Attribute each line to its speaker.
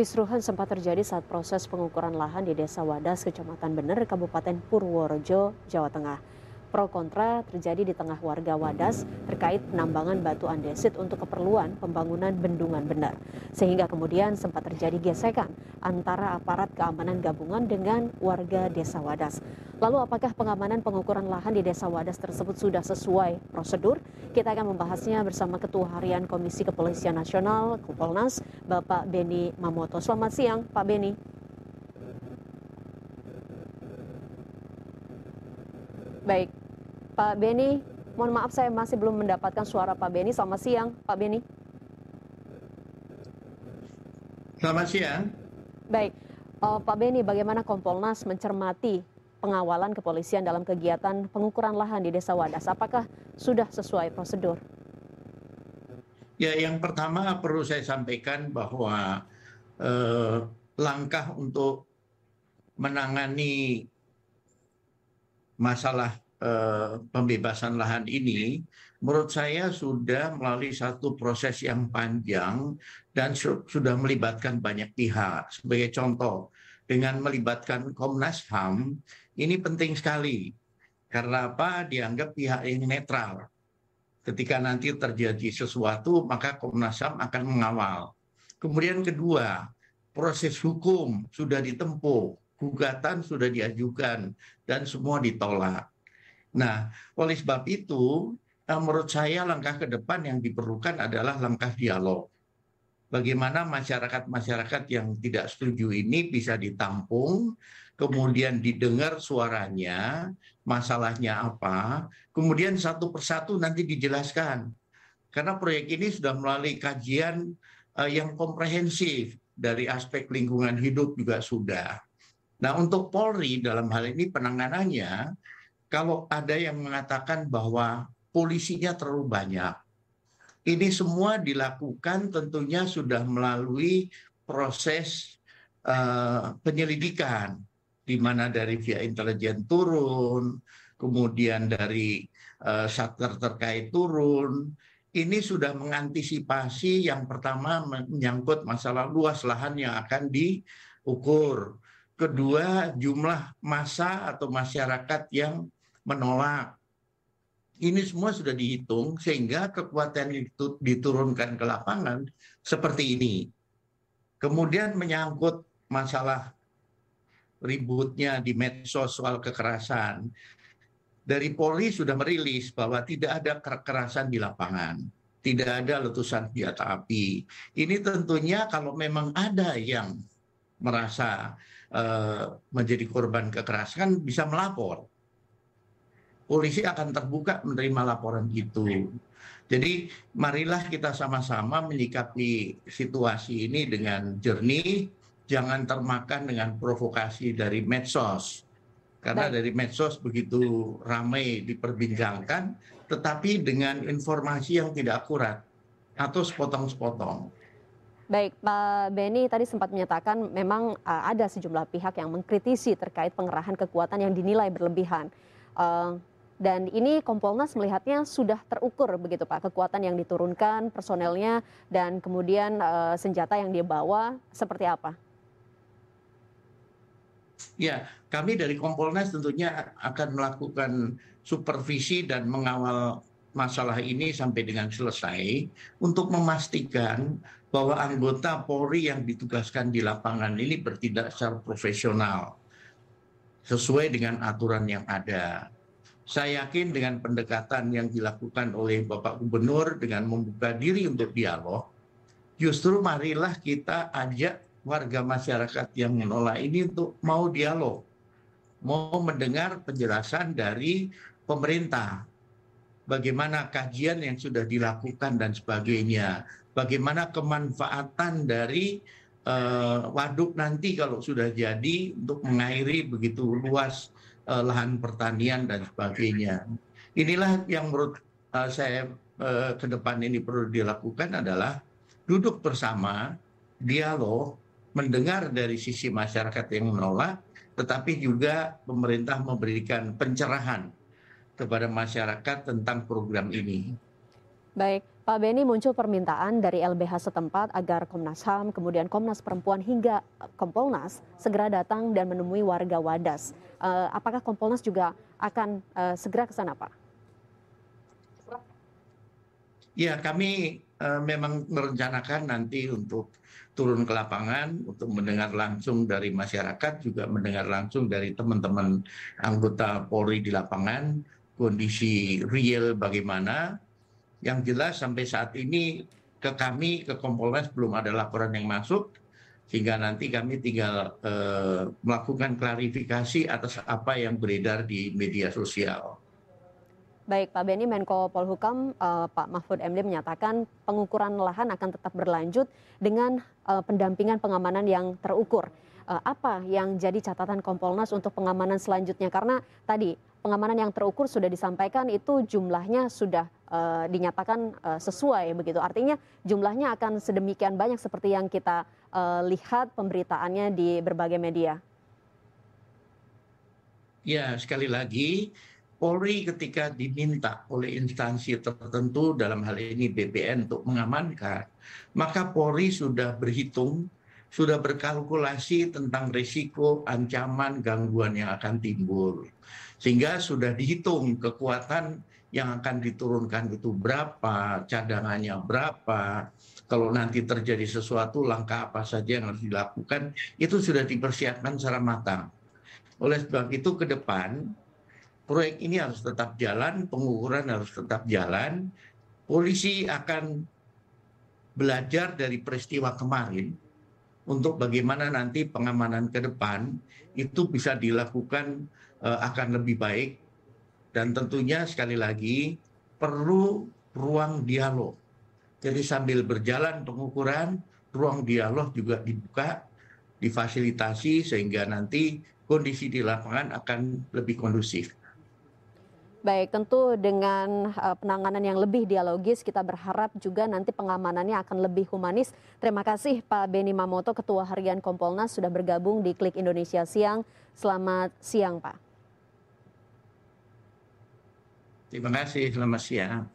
Speaker 1: Kekisruhan sempat terjadi saat proses pengukuran lahan di Desa Wadas, Kecamatan Bener, Kabupaten Purworejo, Jawa Tengah. Pro kontra terjadi di tengah warga Wadas terkait penambangan batu andesit untuk keperluan pembangunan bendungan Bener. Sehingga kemudian sempat terjadi gesekan antara aparat keamanan gabungan dengan warga Desa Wadas. Lalu apakah pengamanan pengukuran lahan di Desa Wadas tersebut sudah sesuai prosedur? Kita akan membahasnya bersama Ketua Harian Komisi Kepolisian Nasional, Kompolnas, Bapak Beni Mamoto. Selamat siang, Pak Beni. Baik, Pak Beni, mohon maaf saya masih belum mendapatkan suara Pak Beni. Selamat siang, Pak Beni.
Speaker 2: Selamat siang.
Speaker 1: Baik, Pak Beni, bagaimana Kompolnas mencermati pengawalan kepolisian dalam kegiatan pengukuran lahan di Desa Wadas? Apakah sudah sesuai prosedur?
Speaker 2: Ya, yang pertama perlu saya sampaikan bahwa langkah untuk menangani masalah pembebasan lahan ini, menurut saya sudah melalui satu proses yang panjang dan sudah melibatkan banyak pihak. Sebagai contoh, dengan melibatkan Komnas HAM, ini penting sekali. Karena apa? Dianggap pihak yang netral. Ketika nanti terjadi sesuatu, maka Komnas HAM akan mengawal. Kemudian kedua, proses hukum sudah ditempuh, gugatan sudah diajukan, dan semua ditolak. Nah, oleh sebab itu, menurut saya langkah ke depan yang diperlukan adalah langkah dialog. Bagaimana masyarakat-masyarakat yang tidak setuju ini bisa ditampung, kemudian didengar suaranya, masalahnya apa, kemudian satu persatu nanti dijelaskan. Karena proyek ini sudah melalui kajian yang komprehensif, dari aspek lingkungan hidup juga sudah. Nah, untuk Polri dalam hal ini penanganannya, kalau ada yang mengatakan bahwa polisinya terlalu banyak, ini semua dilakukan tentunya sudah melalui proses penyelidikan, di mana dari pihak intelijen turun, kemudian dari satker terkait turun. Ini sudah mengantisipasi yang pertama menyangkut masalah luas lahan yang akan diukur. Kedua, jumlah massa atau masyarakat yang menolak. Ini semua sudah dihitung sehingga kekuatan itu diturunkan ke lapangan seperti ini. Kemudian menyangkut masalah ributnya di medsos soal kekerasan. Dari Polri sudah merilis bahwa tidak ada kekerasan di lapangan. Tidak ada letusan senjata api. Ini tentunya kalau memang ada yang merasa menjadi korban kekerasan bisa melapor. Polisi akan terbuka menerima laporan itu. Jadi marilah kita sama-sama menyikapi situasi ini dengan jernih, jangan termakan dengan provokasi dari medsos. Karena dari medsos begitu ramai diperbincangkan, tetapi dengan informasi yang tidak akurat atau sepotong-sepotong.
Speaker 1: Baik, Pak Beni tadi sempat menyatakan memang ada sejumlah pihak yang mengkritisi terkait pengerahan kekuatan yang dinilai berlebihan. Dan ini Kompolnas melihatnya sudah terukur begitu Pak, kekuatan yang diturunkan, personelnya, dan kemudian senjata yang dia bawa seperti apa?
Speaker 2: Ya, kami dari Kompolnas tentunya akan melakukan supervisi dan mengawal masalah ini sampai dengan selesai untuk memastikan bahwa anggota Polri yang ditugaskan di lapangan ini bertindak secara profesional sesuai dengan aturan yang ada. Saya yakin dengan pendekatan yang dilakukan oleh Bapak Gubernur dengan membuka diri untuk dialog, justru marilah kita ajak warga masyarakat yang menolak ini untuk mau dialog, mau mendengar penjelasan dari pemerintah, bagaimana kajian yang sudah dilakukan dan sebagainya, bagaimana kemanfaatan dari waduk nanti kalau sudah jadi untuk mengairi begitu luas lahan pertanian dan sebagainya. Inilah yang menurut saya ke depan ini perlu dilakukan adalah duduk bersama, dialog, mendengar dari sisi masyarakat yang menolak, tetapi juga pemerintah memberikan pencerahan kepada masyarakat tentang program ini.
Speaker 1: Baik, Pak Beni, muncul permintaan dari LBH setempat agar Komnas HAM, kemudian Komnas Perempuan hingga Kompolnas segera datang dan menemui warga Wadas. Apakah Kompolnas juga akan segera ke sana, Pak?
Speaker 2: Ya, kami memang merencanakan nanti untuk turun ke lapangan, untuk mendengar langsung dari masyarakat, juga mendengar langsung dari teman-teman anggota Polri di lapangan, kondisi real bagaimana. Yang jelas sampai saat ini ke kami, ke Kompolnas belum ada laporan yang masuk, sehingga nanti kami tinggal melakukan klarifikasi atas apa yang beredar di media sosial.
Speaker 1: Baik, Pak Beni, Menko Polhukam Pak Mahfud MD menyatakan pengukuran lahan akan tetap berlanjut dengan pendampingan pengamanan yang terukur. Apa yang jadi catatan Kompolnas untuk pengamanan selanjutnya? Karena tadi pengamanan yang terukur sudah disampaikan itu jumlahnya sudah dinyatakan sesuai begitu. Artinya jumlahnya akan sedemikian banyak seperti yang kita lihat pemberitaannya di berbagai media.
Speaker 2: Ya, sekali lagi, Polri ketika diminta oleh instansi tertentu, dalam hal ini BPN, untuk mengamankan, maka Polri sudah berhitung, sudah berkalkulasi tentang risiko, ancaman, gangguan yang akan timbul. Sehingga sudah dihitung kekuatan yang akan diturunkan itu berapa, cadangannya berapa, kalau nanti terjadi sesuatu, langkah apa saja yang harus dilakukan, itu sudah dipersiapkan secara matang. Oleh sebab itu ke depan, proyek ini harus tetap jalan, pengukuran harus tetap jalan. Polisi akan belajar dari peristiwa kemarin untuk bagaimana nanti pengamanan ke depan itu bisa dilakukan akan lebih baik. Dan tentunya sekali lagi perlu ruang dialog. Jadi sambil berjalan pengukuran, ruang dialog juga dibuka, difasilitasi sehingga nanti kondisi di lapangan akan lebih kondusif.
Speaker 1: Baik, tentu dengan penanganan yang lebih dialogis, kita berharap juga nanti pengamanannya akan lebih humanis. Terima kasih Pak Beni Mamoto, Ketua Harian Kompolnas, sudah bergabung di Klik Indonesia Siang. Selamat siang, Pak.
Speaker 2: Terima kasih, selamat siang.